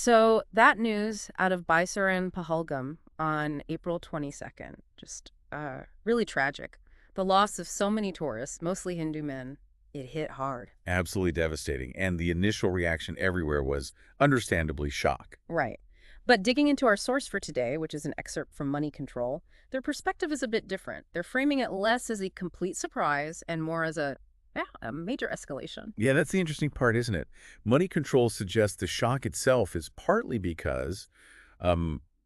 So that news out of Baisaran, Pahalgam on April 22nd, just really tragic. The loss of so many tourists, mostly Hindu men, it hit hard. Absolutely devastating. And the initial reaction everywhere was understandably shock. Right. But digging into our source for today, which is an excerpt from Money Control, their perspective is a bit different. They're framing it less as a complete surprise and more as a major escalation. Yeah, that's the interesting part, isn't it? Money control suggests the shock itself is partly because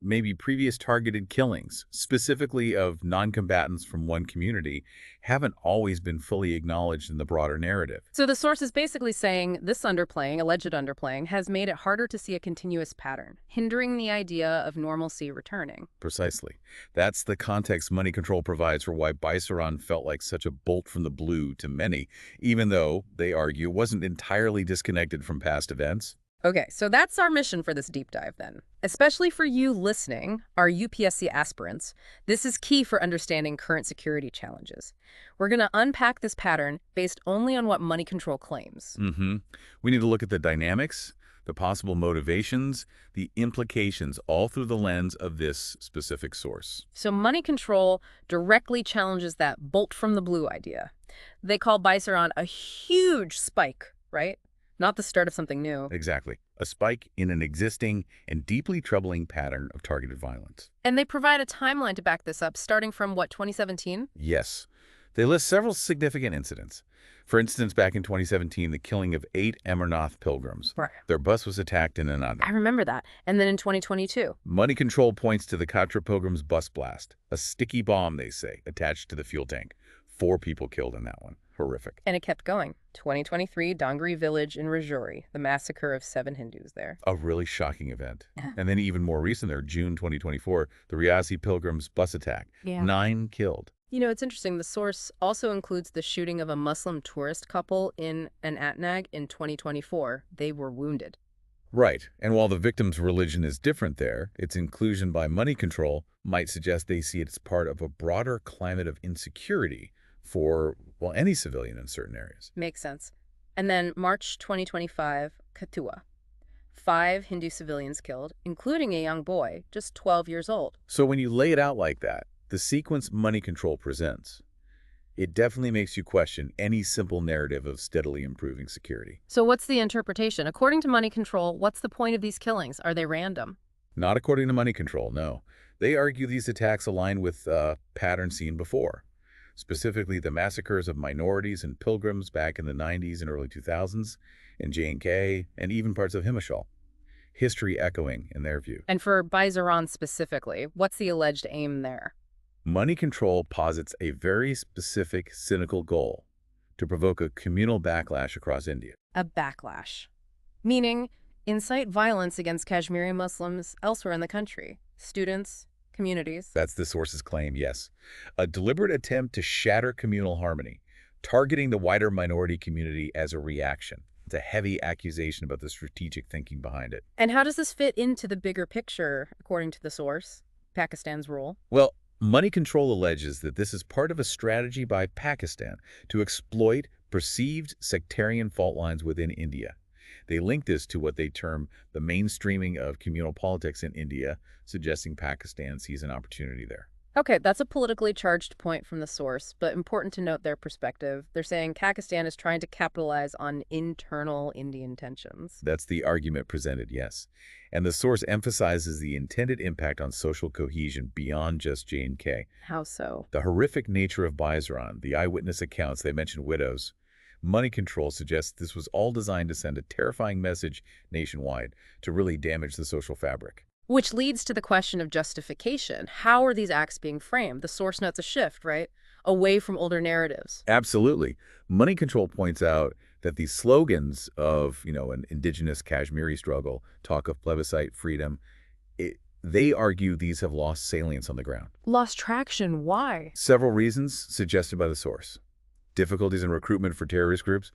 maybe previous targeted killings, specifically of non-combatants from one community, haven't always been fully acknowledged in the broader narrative. So the source is basically saying this underplaying, alleged underplaying, has made it harder to see a continuous pattern, hindering the idea of normalcy returning. Precisely. That's the context money control provides for why Baisaran felt like such a bolt from the blue to many, even though, they argue, it wasn't entirely disconnected from past events. Okay, so that's our mission for this deep dive then. Especially for you listening, our UPSC aspirants, this is key for understanding current security challenges. We're going to unpack this pattern based only on what money control claims. We need to look at the dynamics, the possible motivations, the implications, all through the lens of this specific source. So money control directly challenges that bolt from the blue idea. They call Baisaran a huge spike, right? Not the start of something new. Exactly. A spike in an existing and deeply troubling pattern of targeted violence. And they provide a timeline to back this up, starting from, what, 2017? Yes. They list several significant incidents. For instance, back in 2017, the killing of 8 Amarnath pilgrims. Right. Their bus was attacked in Ananda. I remember that. And then in 2022? Money control points to the Katra pilgrims' bus blast. A sticky bomb, they say, attached to the fuel tank. 4 people killed in that one. Horrific. And it kept going. 2023, Dongri village in Rajouri, the massacre of 7 Hindus there. A really shocking event. And then even more recent there, June 2024, the Riasi pilgrims' bus attack. 9 killed. You know, it's interesting. The source also includes the shooting of a Muslim tourist couple in an Atnag in 2024. They were wounded. Right. And while the victim's religion is different there, its inclusion by money control might suggest they see it as part of a broader climate of insecurity for, well, any civilian in certain areas. Makes sense. And then March 2025, Kathua. 5 Hindu civilians killed, including a young boy, just 12 years old. So when you lay it out like that, the sequence money control presents, it definitely makes you question any simple narrative of steadily improving security. So what's the interpretation? According to money control, what's the point of these killings? Are they random? Not according to money control, no. They argue these attacks align with patterns seen before. Specifically the massacres of minorities and pilgrims back in the 90s and early 2000s, in J&K, and even parts of Himachal. History echoing in their view. And for Baisaran specifically, what's the alleged aim there? Money control posits a very specific, cynical goal to provoke a communal backlash across India. A backlash. Meaning, incite violence against Kashmiri Muslims elsewhere in the country. Students, communities. That's the source's claim, yes. A deliberate attempt to shatter communal harmony, targeting the wider minority community as a reaction. It's a heavy accusation about the strategic thinking behind it. And how does this fit into the bigger picture, according to the source, Pakistan's role? Well, money control alleges that this is part of a strategy by Pakistan to exploit perceived sectarian fault lines within India. They link this to what they term the mainstreaming of communal politics in India, suggesting Pakistan sees an opportunity there. Okay, that's a politically charged point from the source, but important to note their perspective. They're saying Pakistan is trying to capitalize on internal Indian tensions. That's the argument presented, yes. And the source emphasizes the intended impact on social cohesion beyond just J&K. How so? The horrific nature of Baisaran, the eyewitness accounts, they mention widows. Money control suggests this was all designed to send a terrifying message nationwide to really damage the social fabric. Which leads to the question of justification. How are these acts being framed? The source notes a shift, right? Away from older narratives. Absolutely. Money control points out that these slogans of, an indigenous Kashmiri struggle, talk of plebiscite freedom, they argue these have lost salience on the ground. Lost traction. Why? Several reasons suggested by the source. Difficulties in recruitment for terrorist groups,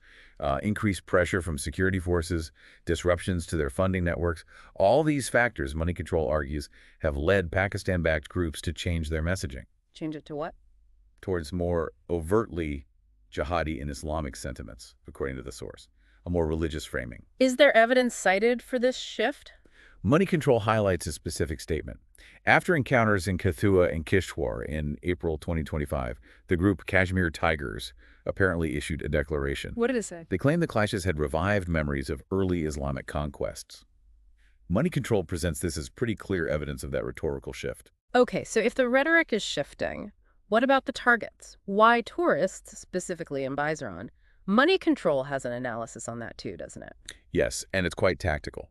increased pressure from security forces, disruptions to their funding networks. All these factors, money control argues, have led Pakistan-backed groups to change their messaging. Change it to what? Towards more overtly jihadi and Islamic sentiments, according to the source, a more religious framing. Is there evidence cited for this shift? Money control highlights a specific statement. After encounters in Kathua and Kishwar in April 2025, the group Kashmir Tigers apparently issued a declaration. What did it say? They claimed the clashes had revived memories of early Islamic conquests. Money control presents this as pretty clear evidence of that rhetorical shift. Okay, so if the rhetoric is shifting, what about the targets? Why tourists, specifically in Baisaran? Money control has an analysis on that too, doesn't it? Yes, and it's quite tactical.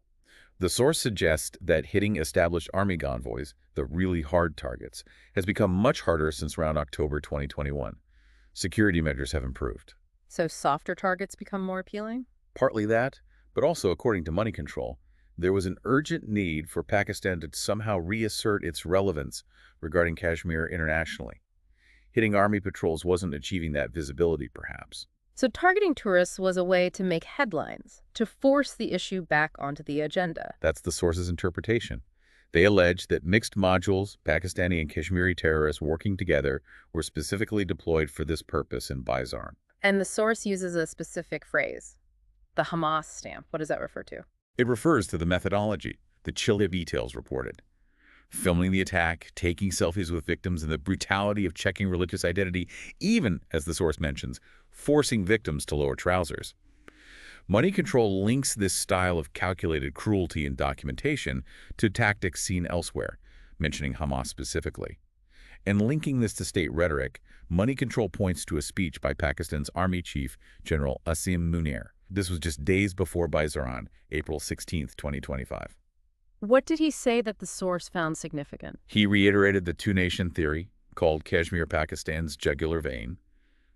The source suggests that hitting established army convoys, the really hard targets, has become much harder since around October 2021. Security measures have improved. So softer targets become more appealing? Partly that, but also, according to Money Control, there was an urgent need for Pakistan to somehow reassert its relevance regarding Kashmir internationally. Hitting army patrols wasn't achieving that visibility, perhaps. So targeting tourists was a way to make headlines, to force the issue back onto the agenda. That's the source's interpretation. They allege that mixed modules, Pakistani and Kashmiri terrorists working together, were specifically deployed for this purpose in Baisaran. And the source uses a specific phrase, the Hamas stamp. What does that refer to? It refers to the methodology, the chilly details reported. Filming the attack, taking selfies with victims, and the brutality of checking religious identity, even, as the source mentions, forcing victims to lower trousers. Money Control links this style of calculated cruelty and documentation to tactics seen elsewhere, mentioning Hamas specifically. And linking this to state rhetoric, Money Control points to a speech by Pakistan's Army Chief General Asim Munir. This was just days before Baisaran, April 16, 2025. What did he say that the source found significant? He reiterated the two-nation theory, called Kashmir Pakistan's jugular vein.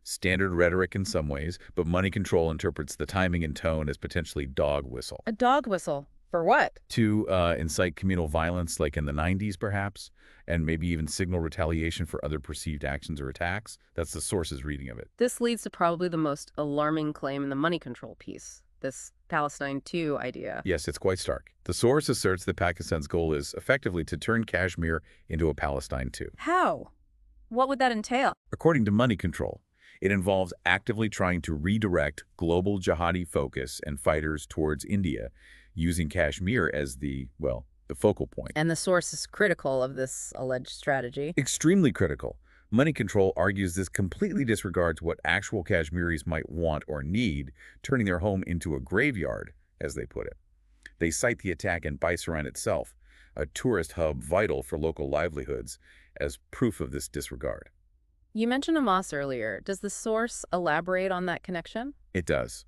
Standard rhetoric in some ways, but Money Control interprets the timing and tone as potentially dog whistle. A dog whistle? For what? To incite communal violence like in the 90s perhaps, and maybe even signal retaliation for other perceived actions or attacks. That's the source's reading of it. This leads to probably the most alarming claim in the Money Control piece, this Palestine II idea. Yes, it's quite stark. The source asserts that Pakistan's goal is effectively to turn Kashmir into a Palestine II. How? What would that entail? According to Money Control, it involves actively trying to redirect global jihadi focus and fighters towards India, using Kashmir as the focal point. And the source is critical of this alleged strategy. Extremely critical. Money Control argues this completely disregards what actual Kashmiris might want or need, turning their home into a graveyard, as they put it. They cite the attack in Baisaran itself, a tourist hub vital for local livelihoods, as proof of this disregard. You mentioned Hamas earlier. Does the source elaborate on that connection? It does.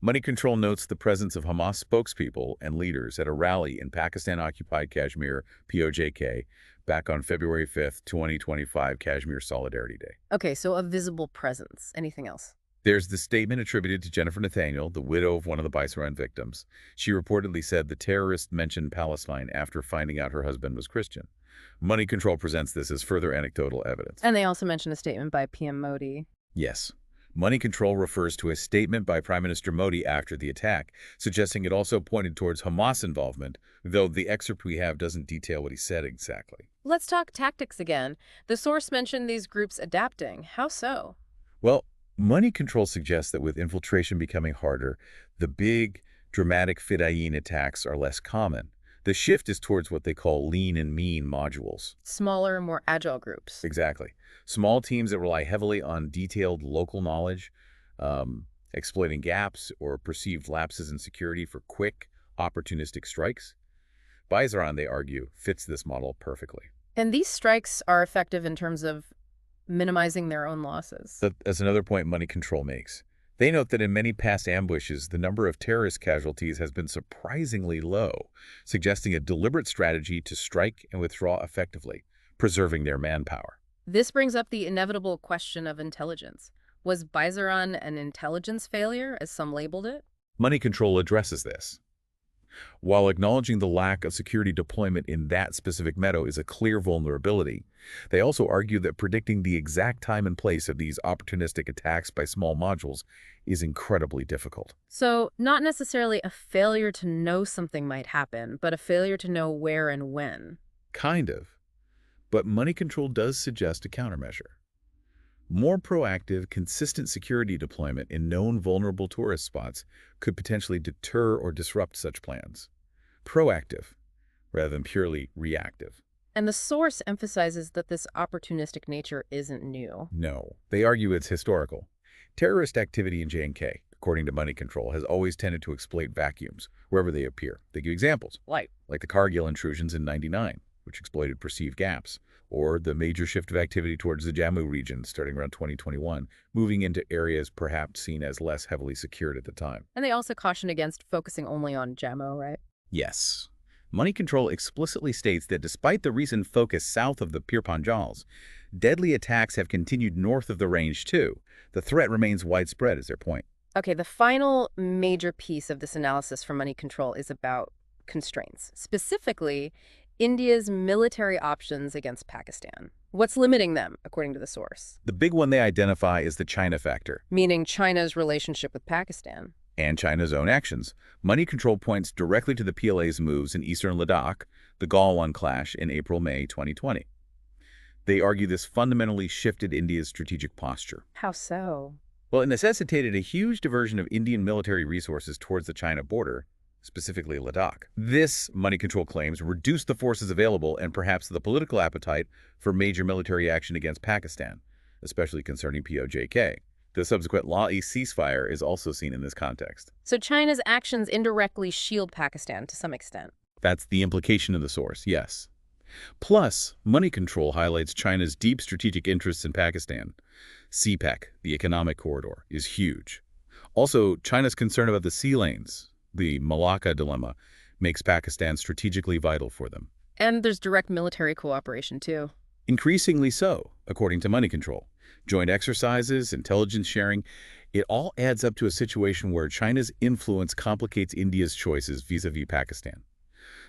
Money Control notes the presence of Hamas spokespeople and leaders at a rally in Pakistan-occupied Kashmir, POJK, back on February 5th, 2025, Kashmir Solidarity Day. Okay, so a visible presence. Anything else? There's the statement attributed to Jennifer Nathaniel, the widow of one of the Baisaran victims. She reportedly said the terrorist mentioned Palestine after finding out her husband was Christian. Money Control presents this as further anecdotal evidence. And they also mention a statement by PM Modi. Yes. Money Control refers to a statement by Prime Minister Modi after the attack, suggesting it also pointed towards Hamas involvement, though the excerpt we have doesn't detail what he said exactly. Let's talk tactics again. The source mentioned these groups adapting. How so? Well, Money Control suggests that with infiltration becoming harder, the big, dramatic Fedayeen attacks are less common. The shift is towards what they call lean and mean modules. Smaller, more agile groups. Exactly. Small teams that rely heavily on detailed local knowledge, exploiting gaps or perceived lapses in security for quick, opportunistic strikes. Baisaran, they argue, fits this model perfectly. And these strikes are effective in terms of minimizing their own losses. That's another point Money Control makes. They note that in many past ambushes, the number of terrorist casualties has been surprisingly low, suggesting a deliberate strategy to strike and withdraw effectively, preserving their manpower. This brings up the inevitable question of intelligence. Was Baisaran an intelligence failure, as some labeled it? Money Control addresses this. While acknowledging the lack of security deployment in that specific meadow is a clear vulnerability, they also argue that predicting the exact time and place of these opportunistic attacks by small modules is incredibly difficult. So, not necessarily a failure to know something might happen, but a failure to know where and when. Kind of. But Money Control does suggest a countermeasure. More proactive, consistent security deployment in known vulnerable tourist spots could potentially deter or disrupt such plans. Proactive. rather than purely reactive. And the source emphasizes that this opportunistic nature isn't new. No, they argue it's historical. Terrorist activity in J&K, according to Money Control, has always tended to exploit vacuums wherever they appear. They give examples, like the Kargil intrusions in '99, which exploited perceived gaps, or the major shift of activity towards the Jammu region starting around 2021, moving into areas perhaps seen as less heavily secured at the time. And they also caution against focusing only on Jammu, right? Yes. Money Control explicitly states that despite the recent focus south of the Pir Panjals, deadly attacks have continued north of the range too. The threat remains widespread, is their point. Okay, the final major piece of this analysis from Money Control is about constraints, specifically India's military options against Pakistan. What's limiting them, according to the source? The big one they identify is the China factor, Meaning China's relationship with Pakistan. and China's own actions. Money Control points directly to the PLA's moves in eastern Ladakh, the Galwan clash in April-May 2020. They argue this fundamentally shifted India's strategic posture. How so? Well, it necessitated a huge diversion of Indian military resources towards the China border, specifically Ladakh. This, Money Control claims, reduced the forces available and perhaps the political appetite for major military action against Pakistan, especially concerning POJK. The subsequent Law-e ceasefire is also seen in this context. So China's actions indirectly shield Pakistan to some extent. That's the implication of the source, yes. Plus, Money Control highlights China's deep strategic interests in Pakistan. CPEC, the economic corridor, is huge. Also, China's concern about the sea lanes, the Malacca dilemma, makes Pakistan strategically vital for them. And there's direct military cooperation, too. Increasingly so, according to Money Control. Joint exercises, intelligence sharing, it all adds up to a situation where China's influence complicates India's choices vis-a-vis Pakistan.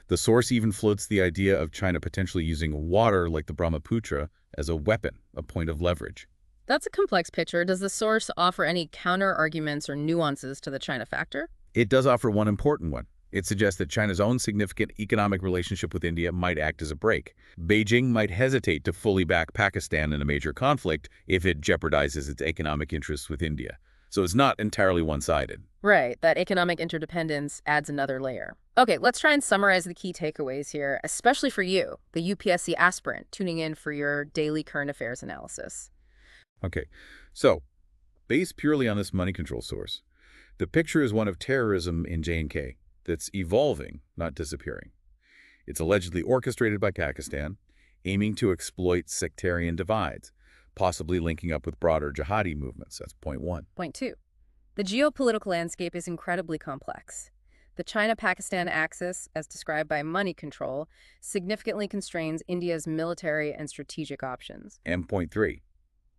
The source even floats the idea of China potentially using water like the Brahmaputra as a weapon, a point of leverage. That's a complex picture. Does the source offer any counter-arguments or nuances to the China factor? It does offer one important one. It suggests that China's own significant economic relationship with India might act as a brake. Beijing might hesitate to fully back Pakistan in a major conflict if it jeopardizes its economic interests with India. So it's not entirely one-sided. Right, that economic interdependence adds another layer. Okay, let's try and summarize the key takeaways here, especially for you, the UPSC aspirant, tuning in for your daily current affairs analysis. Okay, so based purely on this Money Control source, the picture is one of terrorism in J&K that's evolving, not disappearing. It's allegedly orchestrated by Pakistan, aiming to exploit sectarian divides, possibly linking up with broader jihadi movements. That's point one. Point two. The geopolitical landscape is incredibly complex. The China-Pakistan axis, as described by Money Control, significantly constrains India's military and strategic options. And point three.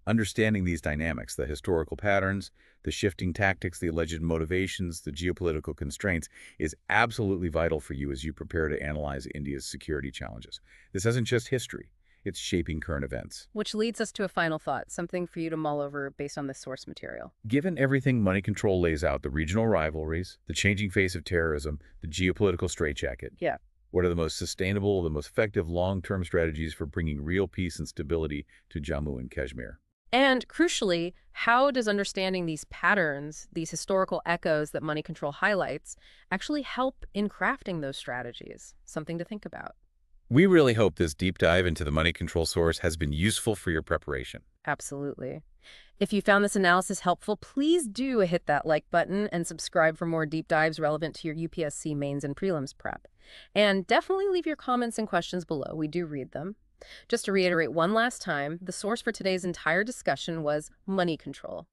Understanding these dynamics, the historical patterns, the shifting tactics, the alleged motivations, the geopolitical constraints, is absolutely vital for you as you prepare to analyze India's security challenges. This isn't just history. It's shaping current events. Which leads us to a final thought, something for you to mull over based on this source material. Given everything Money Control lays out, the regional rivalries, the changing face of terrorism, the geopolitical straitjacket, Yeah. what are the most sustainable, the most effective long-term strategies for bringing real peace and stability to Jammu and Kashmir? And crucially, how does understanding these patterns, these historical echoes that Money Control highlights, actually help in crafting those strategies? Something to think about. We really hope this deep dive into the Money Control source has been useful for your preparation. Absolutely. If you found this analysis helpful, please do hit that like button and subscribe for more deep dives relevant to your UPSC mains and prelims prep. And definitely leave your comments and questions below. We do read them. Just to reiterate one last time, the source for today's entire discussion was Money Control.